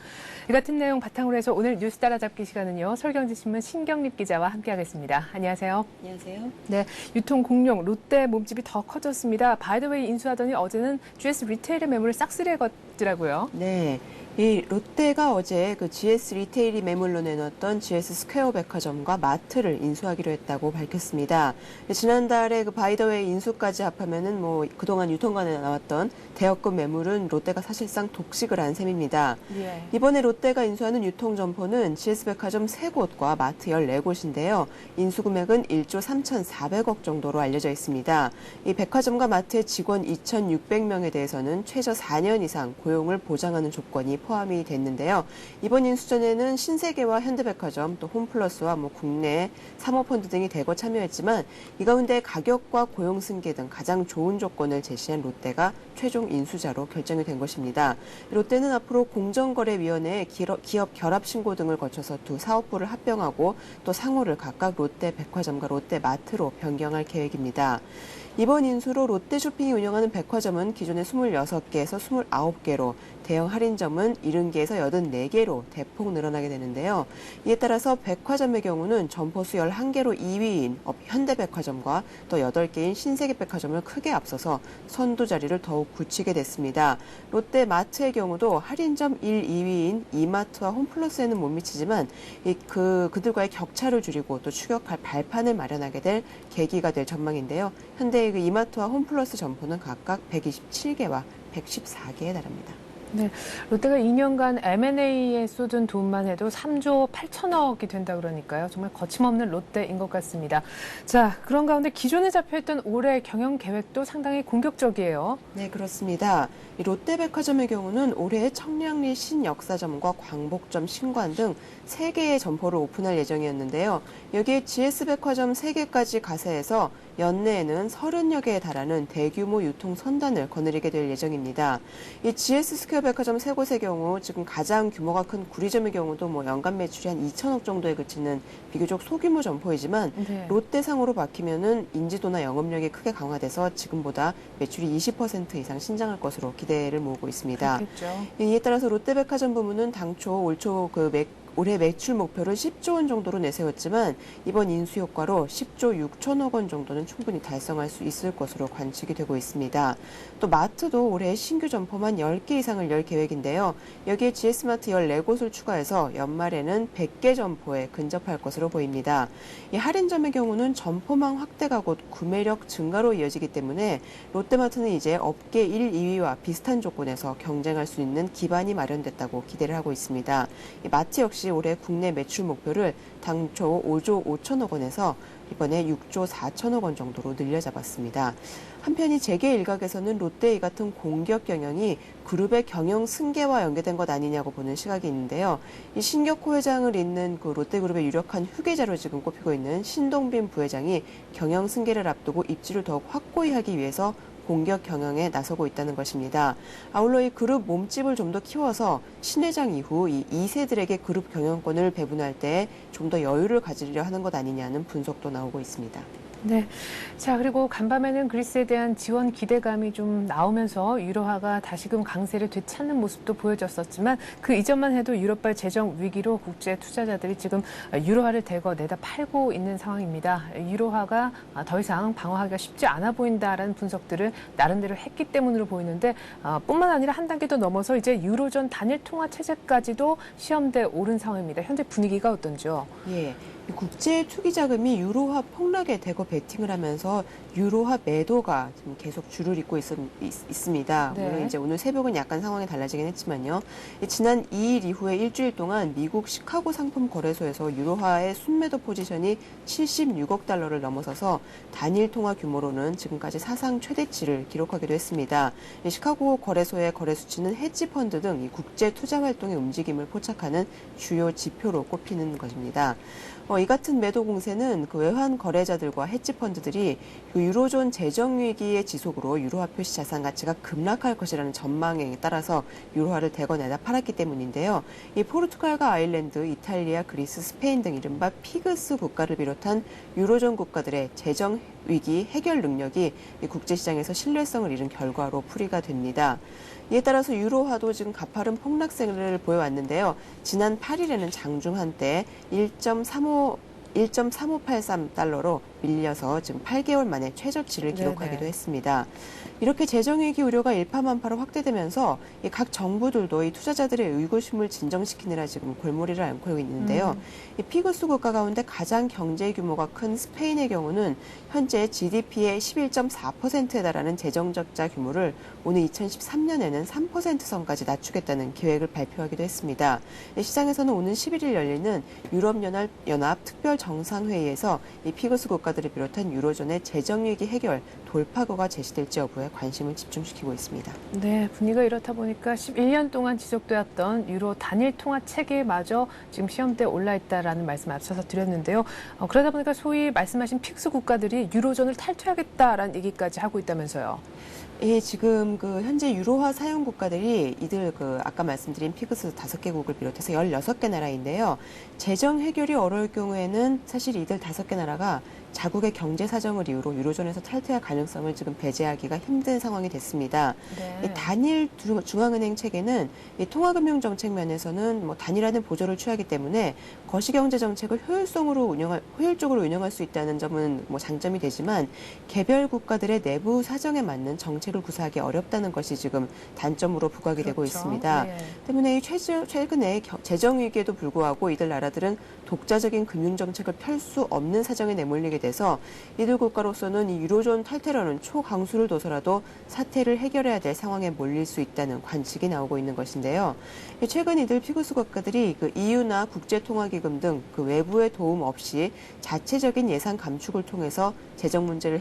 이 같은 내용 바탕으로 해서 오늘 뉴스 따라잡기 시간은요. 서울경제신문 신경립 기자와 함께하겠습니다. 안녕하세요. 안녕하세요. 네, 유통 공룡 롯데 몸집이 더 커졌습니다. 바이더웨이 인수하더니 어제는 GS 리테일의 매물을 싹쓸이해 걷더라고요. 네. 이 롯데가 어제 그 GS 리테일이 매물로 내놨던 GS 스퀘어 백화점과 마트를 인수하기로 했다고 밝혔습니다. 지난달에 그 바이더웨이 인수까지 합하면은 뭐 그동안 유통관에 나왔던 대여금 매물은 롯데가 사실상 독식을 한 셈입니다. 예. 이번에 롯데가 인수하는 유통 점포는 GS 백화점 3곳과 마트 14곳인데요. 인수 금액은 1조 3,400억 정도로 알려져 있습니다. 이 백화점과 마트의 직원 2,600명에 대해서는 최저 4년 이상 고용을 보장하는 조건이 포함이 됐는데요. 이번 인수전에는 신세계와 현대백화점, 또 홈플러스와 국내 사모펀드 등이 대거 참여했지만 이 가운데 가격과 고용 승계 등 가장 좋은 조건을 제시한 롯데가 최종 인수자로 결정이 된 것입니다. 롯데는 앞으로 공정거래위원회에 기업 결합 신고 등을 거쳐서 두 사업부를 합병하고 또 상호를 각각 롯데백화점과 롯데마트로 변경할 계획입니다. 이번 인수로 롯데쇼핑이 운영하는 백화점은 기존의 26개에서 29개로, 대형 할인점은 70개에서 84개로 대폭 늘어나게 되는데요. 이에 따라서 백화점의 경우는 점포수 11개로 2위인 현대백화점과 또 8개인 신세계백화점을 크게 앞서서 선두 자리를 더욱 굳히게 됐습니다. 롯데마트의 경우도 할인점 1, 2위인 이마트와 홈플러스에는 못 미치지만 그들과의 격차를 줄이고 또 추격할 발판을 마련하게 될 계기가 될 전망인데요. 현대의 그 이마트와 홈플러스 점포는 각각 127개와 114개에 달합니다. 네, 롯데가 2년간 M&A에 쏟은 돈만 해도 3조 8천억이 된다 그러니까요. 정말 거침없는 롯데인 것 같습니다. 자, 그런 가운데 기존에 잡혀있던 올해 경영 계획도 상당히 공격적이에요. 네, 그렇습니다. 이 롯데백화점의 경우는 올해 청량리 신역사점과 광복점 신관 등 3개의 점포를 오픈할 예정이었는데요. 여기에 GS백화점 3개까지 가세해서 연내에는 30여 개에 달하는 대규모 유통 선단을 거느리게 될 예정입니다. 이 GS스퀘어 백화점 세 곳의 경우 지금 가장 규모가 큰 구리점의 경우도 연간 매출이 한 2천억 정도에 그치는 비교적 소규모 점포이지만 네. 롯데상으로 바뀌면은 인지도나 영업력이 크게 강화돼서 지금보다 매출이 20% 이상 신장할 것으로 기대를 모으고 있습니다. 그렇겠죠. 이에 따라서 롯데백화점 부문은 당초 올해 매출 목표를 10조 원 정도로 내세웠지만 이번 인수 효과로 10조 6천억 원 정도는 충분히 달성할 수 있을 것으로 관측이 되고 있습니다. 또 마트도 올해 신규 점포만 10개 이상을 열 계획인데요. 여기에 GS마트 14곳을 추가해서 연말에는 100개 점포에 근접할 것으로 보입니다. 이 할인점의 경우는 점포망 확대가 곧 구매력 증가로 이어지기 때문에 롯데마트는 이제 업계 1, 2위와 비슷한 조건에서 경쟁할 수 있는 기반이 마련됐다고 기대를 하고 있습니다. 이 마트 역시 올해 국내 매출 목표를 당초 5조 5천억 원에서 이번에 6조 4천억 원 정도로 늘려잡았습니다. 한편 이 재계 일각에서는 롯데의 같은 공격 경영이 그룹의 경영 승계와 연계된 것 아니냐고 보는 시각이 있는데요. 이 신격호 회장을 잇는 그 롯데그룹의 유력한 후계자로 지금 꼽히고 있는 신동빈 부회장이 경영 승계를 앞두고 입지를 더욱 확고히 하기 위해서 공격 경영에 나서고 있다는 것입니다. 아울러 이 그룹 몸집을 좀 더 키워서 신 회장 이후 이 2세들에게 그룹 경영권을 배분할 때 좀 더 여유를 가지려 하는 것 아니냐는 분석도 나오고 있습니다. 네. 자, 그리고 간밤에는 그리스에 대한 지원 기대감이 좀 나오면서 유로화가 다시금 강세를 되찾는 모습도 보여졌었지만 그 이전만 해도 유럽발 재정 위기로 국제 투자자들이 지금 유로화를 대거 내다 팔고 있는 상황입니다. 유로화가 더 이상 방어하기가 쉽지 않아 보인다라는 분석들을 나름대로 했기 때문으로 보이는데 뿐만 아니라 한 단계 더 넘어서 이제 유로존 단일 통화 체제까지도 시험대에 오른 상황입니다. 현재 분위기가 어떤지요? 예. 국제 투기 자금이 유로화 폭락에 대거 베팅을 하면서 유로화 매도가 지금 계속 줄을 잇고 있습니다. 네. 물론 이제 오늘 새벽은 약간 상황이 달라지긴 했지만요. 지난 2일 이후에 일주일 동안 미국 시카고 상품 거래소에서 유로화의 순매도 포지션이 76억 달러를 넘어서서 단일 통화 규모로는 지금까지 사상 최대치를 기록하기도 했습니다. 시카고 거래소의 거래 수치는 헤지 펀드 등 이 국제 투자 활동의 움직임을 포착하는 주요 지표로 꼽히는 것입니다. 이 같은 매도 공세는 그 외환 거래자들과 헤지 펀드들이 그 유로존 재정 위기의 지속으로 유로화 표시 자산 가치가 급락할 것이라는 전망에 따라서 유로화를 대거 내다 팔았기 때문인데요. 이 포르투갈과 아일랜드, 이탈리아, 그리스, 스페인 등 이른바 피그스 국가를 비롯한 유로존 국가들의 재정 위기 해결 능력이 이 국제시장에서 신뢰성을 잃은 결과로 풀이가 됩니다. 이에 따라서 유로화도 지금 가파른 폭락세를 보여왔는데요. 지난 8일에는 장중 한때 1.3583달러로 밀려서 지금 8개월 만에 최저치를 기록하기도 했습니다. 이렇게 재정위기 우려가 일파만파로 확대되면서 각 정부들도 이 투자자들의 의구심을 진정시키느라 지금 골머리를 앓고 있는데요. 이 피그스 국가 가운데 가장 경제 규모가 큰 스페인의 경우는 현재 GDP의 11.4%에 달하는 재정적자 규모를 오늘 2013년에는 3% 선까지 낮추겠다는 계획을 발표하기도 했습니다. 시장에서는 오는 11일 열리는 유럽연합 특별정상회의에서 이 피그스 국가들을 비롯한 유로존의 재정위기 해결 돌파구가 제시될지 여부에 관심을 집중시키고 있습니다. 네, 분위기가 이렇다 보니까 11년 동안 지속되었던 유로 단일 통화 체계마저 지금 시험대에 올라 있다라는 말씀 앞서서 드렸는데요. 그러다 보니까 소위 말씀하신 픽스 국가들이 유로존을 탈퇴하겠다라는 얘기까지 하고 있다면서요. 예, 지금 현재 유로화 사용 국가들이 이들 아까 말씀드린 피그스 5개국을 비롯해서 16개 나라인데요. 재정 해결이 어려울 경우에는 사실 이들 5개 나라가 자국의 경제 사정을 이유로 유로존에서 탈퇴할 가능성을 지금 배제하기가 힘든 상황이 됐습니다. 네. 이 단일 중앙은행 체계는 이 통화금융정책 면에서는 단일화된 보조를 취하기 때문에 거시경제 정책을 효율적으로 운영할 수 있다는 점은 장점이 되지만 개별 국가들의 내부 사정에 맞는 정책을 구사하기 어렵다는 것이 지금 단점으로 부각이 되고 있습니다. 네. 때문에 최근에 재정 위기에도 불구하고 이들 나라들은 독자적인 금융 정책을 펼 수 없는 사정에 내몰리게 돼서 이들 국가로서는 이 유로존 탈퇴라는 초강수를 둬서라도 사태를 해결해야 될 상황에 몰릴 수 있다는 관측이 나오고 있는 것인데요. 최근 이들 피그스 국가들이 EU나 국제통화기금 등 외부의 도움 없이 자체적인 예산 감축을 통해서 재정 문제를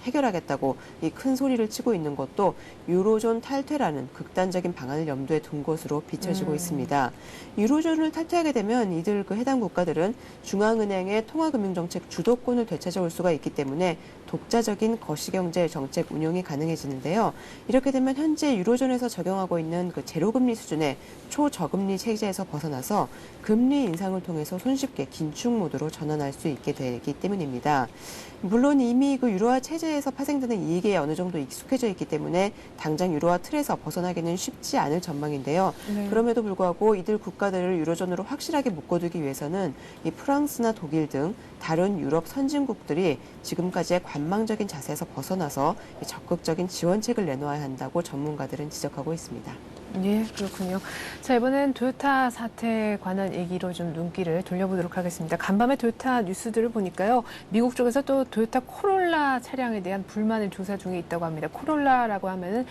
해결하겠다고 이 큰 소리를 치고 있는 것도 유로존 탈퇴라는 극단적인 방안을 염두에 둔 것으로 비춰지고 있습니다. 유로존을 탈퇴하게 되면 이들 해당 국가들은 중앙은행의 통화금융정책 주도권을 되찾아올 수가 있기 때문에 독자적인 거시경제 정책 운용이 가능해지는데요. 이렇게 되면 현재 유로존에서 적용하고 있는 그 제로금리 수준의 초저금리 체제에서 벗어나서 금리 인상을 통해서 손쉽게 긴축 모드로 전환할 수 있게 되기 때문입니다. 물론 이미 그 유로화 체제에서 파생되는 이익에 어느 정도 익숙해져 있기 때문에 당장 유로화 틀에서 벗어나기는 쉽지 않을 전망인데요. 네. 그럼에도 불구하고 이들 국가들을 유로존으로 확실하게 묶어두기 위해서는 이 프랑스나 독일 등 다른 유럽 선진국들이 지금까지의 관망적인 자세에서 벗어나서 적극적인 지원책을 내놓아야 한다고 전문가들은 지적하고 있습니다. 예, 그렇군요. 자, 이번엔 토요타 사태에 관한 얘기로 좀 눈길을 돌려보도록 하겠습니다. 간밤에 토요타 뉴스들을 보니까요. 미국 쪽에서 또 토요타 코롤라 차량에 대한 불만을 조사 중에 있다고 합니다. 코롤라라고 하면은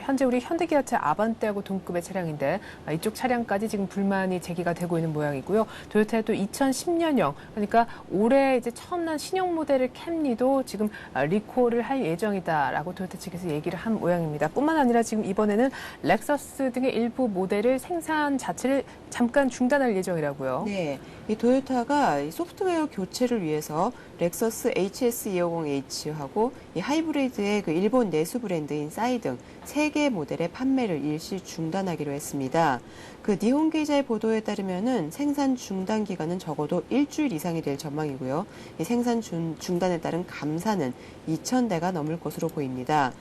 현재 우리 현대기아차 아반떼하고 동급의 차량인데 이쪽 차량까지 지금 불만이 제기가 되고 있는 모양이고요. 토요타의 또 2010년형, 그러니까 올해 이제 처음 난 신형 모델의 캠리도 지금 리콜을 할 예정이다라고 토요타 측에서 얘기를 한 모양입니다. 뿐만 아니라 지금 이번에는 렉서스 등의 일부 모델을 생산 자체를 잠깐 중단할 예정이라고요. 네, 이 토요타가 이 소프트웨어 교체를 위해서 렉서스 HS250H하고 이 하이브리드의 그 일본 내수 브랜드인 싸이 등 3개 모델의 판매를 일시 중단하기로 했습니다. 그 니혼 기자의 보도에 따르면은 생산 중단 기간은 적어도 일주일 이상이 될 전망이고요. 이 생산 중단에 따른 감사는 2,000대가 넘을 것으로 보입니다.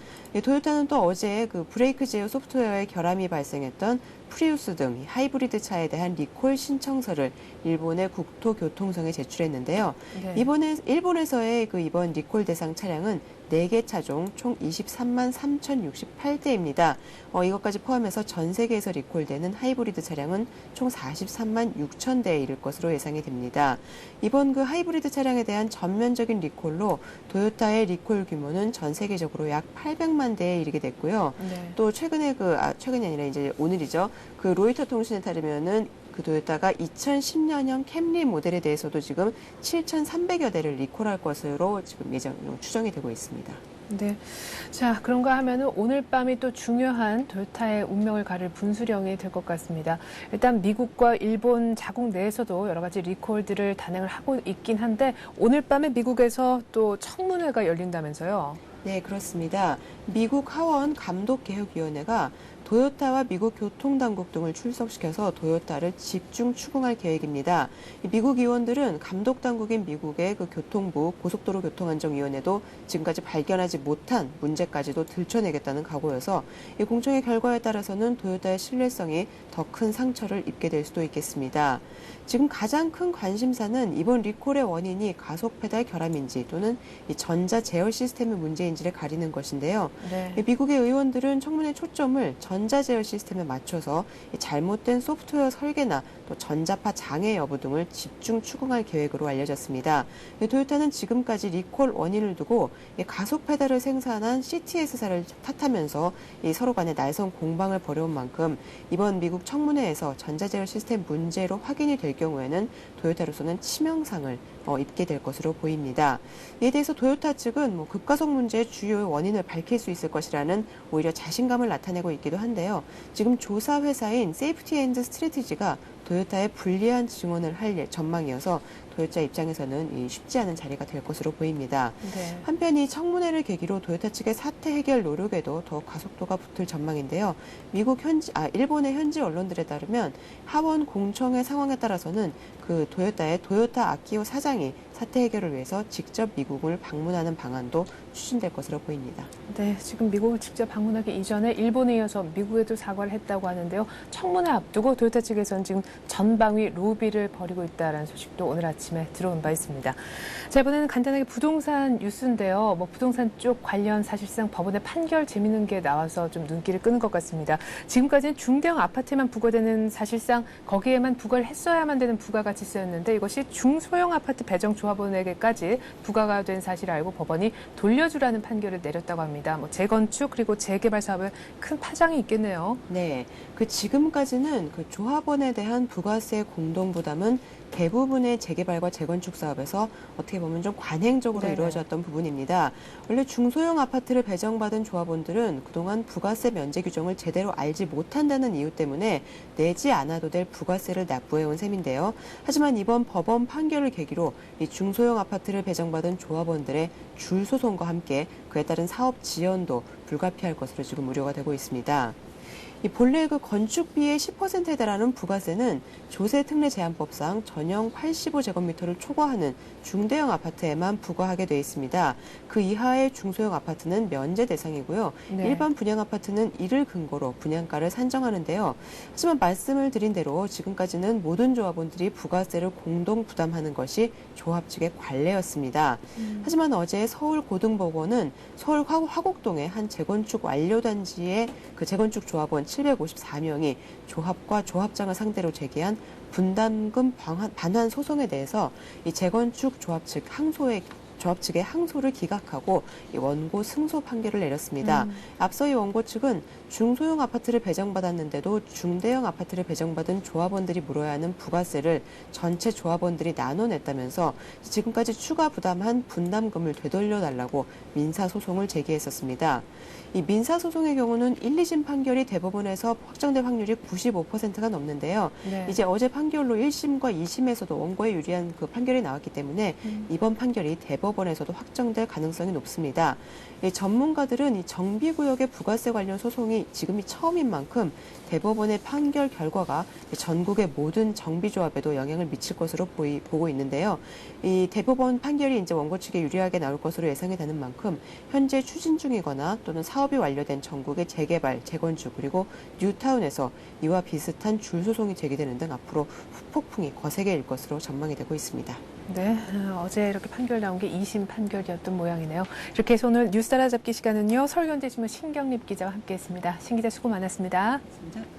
토요타는 또 어제 그 브레이크 제어 소프트웨어에 결함이 발생했던 프리우스 등 하이브리드 차에 대한 리콜 신청서를 일본의 국토교통성에 제출했는데요. 네. 이번에 일본에서의 그 이번 리콜 대상 차량은 4개 차종 총 23만 3,068대입니다. 이것까지 포함해서 전 세계에서 리콜되는 하이브리드 차량은 총 43만 6천 대에 이를 것으로 예상이 됩니다. 이번 그 하이브리드 차량에 대한 전면적인 리콜로 토요타의 리콜 규모는 전 세계적으로 약 800만 대에 이르게 됐고요. 네. 또 최근이 아니라 이제 오늘이죠. 그 로이터 통신에 따르면은 그 토요타가 2010년형 캠리 모델에 대해서도 지금 7,300여 대를 리콜할 것으로 지금 추정이 되고 있습니다. 네. 자, 그런가 하면은 오늘 밤이 또 중요한 토요타의 운명을 가를 분수령이 될 것 같습니다. 일단 미국과 일본 자국 내에서도 여러 가지 리콜들을 단행을 하고 있긴 한데 오늘 밤에 미국에서 또 청문회가 열린다면서요? 네, 그렇습니다. 미국 하원 감독개혁위원회가 토요타와 미국 교통당국 등을 출석시켜서 토요타를 집중 추궁할 계획입니다. 미국 의원들은 감독당국인 미국의 그 교통부 고속도로교통안전위원회도 지금까지 발견하지 못한 문제까지도 들춰내겠다는 각오여서 이 공청회 결과에 따라서는 토요타의 신뢰성이 더 큰 상처를 입게 될 수도 있겠습니다. 지금 가장 큰 관심사는 이번 리콜의 원인이 가속페달 결함인지 또는 이 전자 제어 시스템의 문제인지를 가리는 것인데요. 네. 미국의 의원들은 청문회 초점을 전자 제어 시스템에 맞춰서 잘못된 소프트웨어 설계나 또 전자파 장애 여부 등을 집중 추궁할 계획으로 알려졌습니다. 토요타는 지금까지 리콜 원인을 두고 가속 페달을 생산한 CTS사를 탓하면서 서로 간의 날선 공방을 벌여온 만큼 이번 미국 청문회에서 전자 제어 시스템 문제로 확인이 될 경우에는 토요타로서는 치명상을 입게 될 것으로 보입니다. 이에 대해서 토요타 측은 급가속 문제의 주요 원인을 밝힐 수 있을 것이라는 오히려 자신감을 나타내고 있기도 한데요. 지금 조사 회사인 세이프티 앤드 스트래티지가 토요타에 불리한 증언을 할 전망이어서 토요타 입장에서는 쉽지 않은 자리가 될 것으로 보입니다. 네. 한편 이 청문회를 계기로 토요타 측의 사태 해결 노력에도 더 가속도가 붙을 전망인데요. 일본의 현지 언론들에 따르면 하원 공청회 상황에 따라서는 그 토요타의 토요타 아키오 사장이 사태 해결을 위해서 직접 미국을 방문하는 방안도 추진될 것으로 보입니다. 네, 지금 미국을 직접 방문하기 이전에 일본에 이어서 미국에도 사과를 했다고 하는데요. 청문회 앞두고 토요타 측에서는 지금 전방위 로비를 벌이고 있다는 소식도 오늘 아침에 들어온 바 있습니다. 자, 이번에는 간단하게 부동산 뉴스인데요. 부동산 쪽 관련 사실상 법원의 판결 재밌는 게 나와서 좀 눈길을 끄는 것 같습니다. 지금까지는 중대형 아파트에만 부과되는 사실상 거기에만 부과를 했어야만 되는 부가가치세였는데 이것이 중소형 아파트 배정 조합원에게까지 부과가 된 사실을 알고 법원이 돌려주라는 판결을 내렸다고 합니다. 재건축 그리고 재개발 사업에 큰 파장이 있겠네요. 네, 지금까지는 그 조합원에 대한 부가세 공동 부담은 대부분의 재개발과 재건축 사업에서 어떻게 보면 좀 관행적으로 네네. 이루어졌던 부분입니다. 원래 중소형 아파트를 배정받은 조합원들은 그동안 부가세 면제 규정을 제대로 알지 못한다는 이유 때문에 내지 않아도 될 부가세를 납부해온 셈인데요. 하지만 이번 법원 판결을 계기로 이 중소형 아파트를 배정받은 조합원들의 줄 소송과 함께 그에 따른 사업 지연도 불가피할 것으로 지금 우려가 되고 있습니다. 이 본래 그 건축비의 10%에 달하는 부가세는 조세특례제한법상 전용 85제곱미터를 초과하는 중대형 아파트에만 부과하게 돼 있습니다. 그 이하의 중소형 아파트는 면제 대상이고요. 네. 일반 분양 아파트는 이를 근거로 분양가를 산정하는데요. 하지만 말씀을 드린 대로 지금까지는 모든 조합원들이 부가세를 공동 부담하는 것이 조합 측의 관례였습니다. 하지만 어제 서울고등법원은 서울 화곡동의 한 재건축 완료단지의 그 재건축 조합원 754명이 조합과 조합장을 상대로 제기한 분담금 반환 소송에 대해서 이 재건축 조합 측의 항소를 기각하고 이 원고 승소 판결을 내렸습니다. 앞서 이 원고 측은 중소형 아파트를 배정받았는데도 중대형 아파트를 배정받은 조합원들이 물어야 하는 부가세를 전체 조합원들이 나눠냈다면서 지금까지 추가 부담한 분담금을 되돌려달라고 민사소송을 제기했었습니다. 이 민사소송의 경우는 1, 2심 판결이 대법원에서 확정될 확률이 95%가 넘는데요. 네. 이제 어제 판결로 1심과 2심에서도 원고에 유리한 그 판결이 나왔기 때문에 이번 판결이 대법원에서도 확정될 가능성이 높습니다. 이 전문가들은 이 정비구역의 부가세 관련 소송이 지금이 처음인 만큼 대법원의 판결 결과가 전국의 모든 정비조합에도 영향을 미칠 것으로 보고 있는데요. 이 대법원 판결이 이제 원고 측에 유리하게 나올 것으로 예상이 되는 만큼 현재 추진 중이거나 또는 사업이 완료된 전국의 재개발, 재건축 그리고 뉴타운에서 이와 비슷한 줄 소송이 제기되는 등 앞으로 후폭풍이 거세게 일 것으로 전망이 되고 있습니다. 네, 어제 이렇게 판결 나온 게 2심 판결이었던 모양이네요. 이렇게 해서 오늘 뉴스 따라잡기 시간은요. 서울경제신문 신경립 기자와 함께했습니다. 신 기자 수고 많았습니다. 고맙습니다.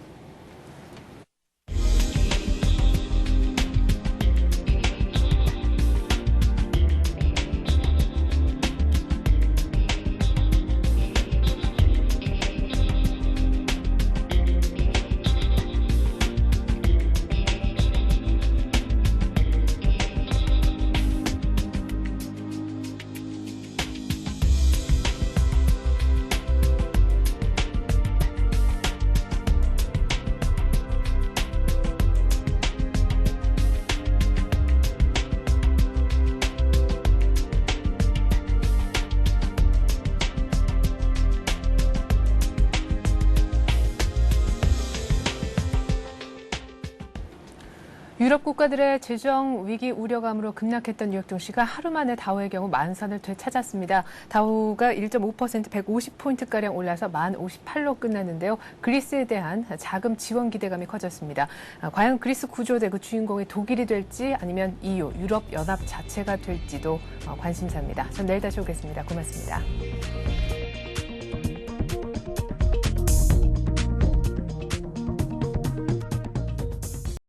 유럽 국가들의 재정 위기 우려감으로 급락했던 뉴욕 증시가 하루 만에 다우의 경우 만선을 되찾았습니다. 다우가 1.5% 150포인트가량 올라서 1058로 끝났는데요. 그리스에 대한 자금 지원 기대감이 커졌습니다. 과연 그리스 구조대 그 주인공이 독일이 될지 아니면 EU, 유럽연합 자체가 될지도 관심사입니다. 전 내일 다시 오겠습니다. 고맙습니다.